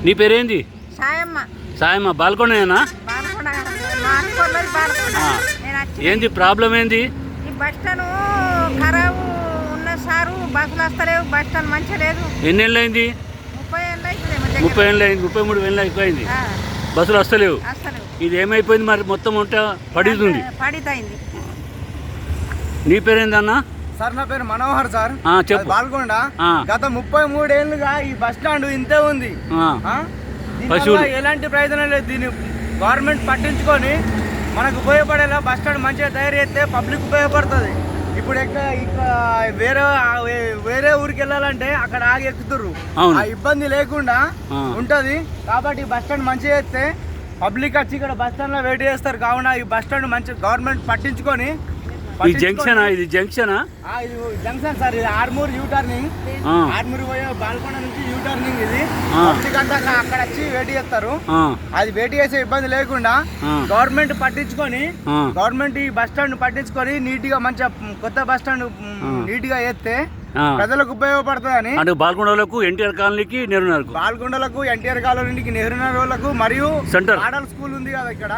నీ పేరేంది? సాయమ్మ. బాల్కొండేనా? ఏంది ప్రాబ్లం ఏంది? ఈ బస్ స్టాండ్ ఖరాబ్ ఉన్న సారు, బస్సులు వస్తలేవు, బస్ స్టాండ్ మంచిగా లేదు. ఎన్ని ఏళ్ళు అయింది? 30 ఏళ్ళు అవుతుంది. 30 ఏళ్ళు అయింది, 33 ఏళ్ళు అయిపోయింది. బస్సులు వస్తలేవు. ఇది ఏమైపోయింది మరి? మొత్తం ఉంటే పడితుంది. నీ పేరేందన్నా? సార్ నా పేరు మనోహర్ సార్. చెప్పు. బాల్కొండ. గత 33 ఏళ్ళుగా ఈ బస్ స్టాండ్ ఇంతే ఉంది. ఎలాంటి ప్రయోజనం లేదు. దీన్ని గవర్నమెంట్ పట్టించుకొని మనకు ఉపయోగపడేలా బస్ స్టాండ్ మంచిగా తయారు చేస్తే పబ్లిక్ ఉపయోగపడుతుంది. ఇప్పుడు వేరే ఊరికి వెళ్ళాలంటే అక్కడ ఆగి ఎక్కుతుర్రు, ఆ ఇబ్బంది లేకుండా ఉంటది. కాబట్టి బస్ స్టాండ్ మంచిగా చేస్తే పబ్లిక్ వచ్చి ఇక్కడ బస్ స్టాండ్ లో వెయిట్ చేస్తారు. కావున ఈ బస్ స్టాండ్ మంచి గవర్నమెంట్ పట్టించుకొని. ఇది జంక్షనా? ఇది జంక్షన్ సార్. ఇది ఆర్మూర్ యూ టర్నింగ్. ఆర్మూర్ పోయే బాల్కొండ నుంచి యూ టర్నింగ్. ఇది పబ్లిక్ అంతా అక్కడ వచ్చి వెయిట్ చేస్తారు. అది వెయిట్ చేసే ఇబ్బంది లేకుండా గవర్నమెంట్ పట్టించుకొని, గవర్నమెంట్ ఈ బస్ స్టాండ్ పట్టించుకొని నీట్ గా మంచిగా కొత్త బస్ స్టాండ్ నీట్ గా చేస్తే ప్రజలకు ఉపయోగపడుతుందని. అంటే బాల్కొండలకు, ఎన్టీఆర్ కాలనీకి, బాల్కొండలకు, ఎన్టీఆర్ కాలనీకి, నెహ్రూ మరియు సెంటర్ మోడల్ స్కూల్ ఉంది కదా ఇక్కడ,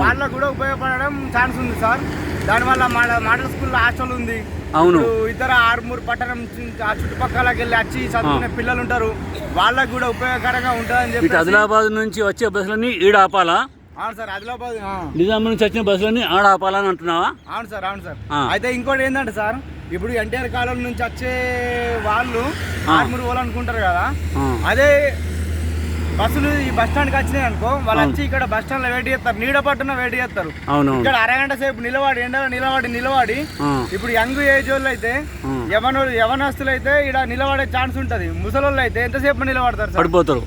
వాళ్ళకు కూడా ఉపయోగపడడం ఛాన్స్ ఉంది సార్. దానివల్ల మోడల్ స్కూల్ హాస్టల్ ఉంది. ఇతర ఆర్మూర్ పట్టణం చుట్టుపక్కలకి వెళ్ళి వచ్చి చదువుకునే పిల్లలు ఉంటారు, వాళ్ళకు కూడా ఉపయోగకరంగా ఉంటుందని చెప్పి. ఆదిలాబాద్ నుంచి వచ్చే బస్సులన్నీ ఈడ ఆపాలా? అవును సార్. ఆదిలాబాద్ నిజాం నుంచి వచ్చిన బస్సులన్నీ ఆడ ఆపాలని అంటున్నావా? అవును సార్. అయితే ఇంకోటి ఏంటంటే సార్, ఇప్పుడు ఎన్టీఆర్ కాలం నుంచి వచ్చే వాళ్ళు ఆర్మూర్ పోవాలనుకుంటారు కదా, అదే బస్సులు ఈ బస్ స్టాండ్కి వచ్చినాయి అనుకో, వాళ్ళు వచ్చి ఇక్కడ బస్ స్టాండ్ లో వెయిట్ చేస్తారు, నీడ పట్టున వెయిట్ చేస్తారు. ఇక్కడ అరగంట సేపు నిలబడి, ఎండలో నిలబడి ఇప్పుడు యంగ్ ఏజ్ వాళ్ళు అయితే, యవనస్తులు అయితే ఇక్కడ నిలబడే ఛాన్స్ ఉంటది. ముసలోళ్ళు అయితే ఎంతసేపు నిలబడతారు, పడిపోతారు.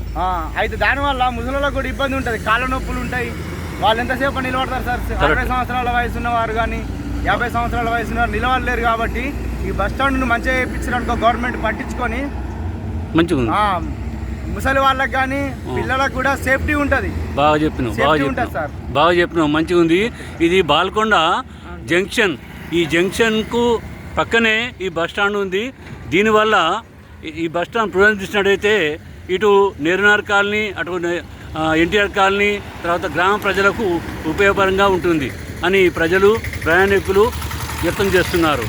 అయితే దానివల్ల ముసలోళ్ళకి కూడా ఇబ్బంది ఉంటది, కాళ్ళ నొప్పులు ఉంటాయి. వాళ్ళు ఎంతసేపు నిలబడతారు సార్? 60 సంవత్సరాల వయసు ఉన్న వారు కానీ 50 సంవత్సరాల వయసు ఉన్న వారు నిలబడలేరు. కాబట్టి ఈ బస్ స్టాండ్ మంచిగా చేయించారు అనుకో, గవర్నమెంట్ పట్టించుకొని మంచిగా ముసలి వాళ్ళకి కానీ పిల్లలకు కూడా సేఫ్టీ ఉంటుంది. బాగా చెప్పినావు, మంచిగా ఉంది. ఇది బాల్కొండ జంక్షన్. ఈ జంక్షన్కు పక్కనే ఈ బస్ స్టాండ్ ఉంది. దీనివల్ల ఈ బస్ స్టాండ్ పునరుద్ధరించినట్టయితే ఇటు నెహ్రూ కాలనీ, అటు ఎన్టీఆర్ కాలనీ, తర్వాత గ్రామ ప్రజలకు ఉపయోగకరంగా ఉంటుంది అని ప్రజలు, ప్రయాణికులు వ్యక్తం చేస్తున్నారు.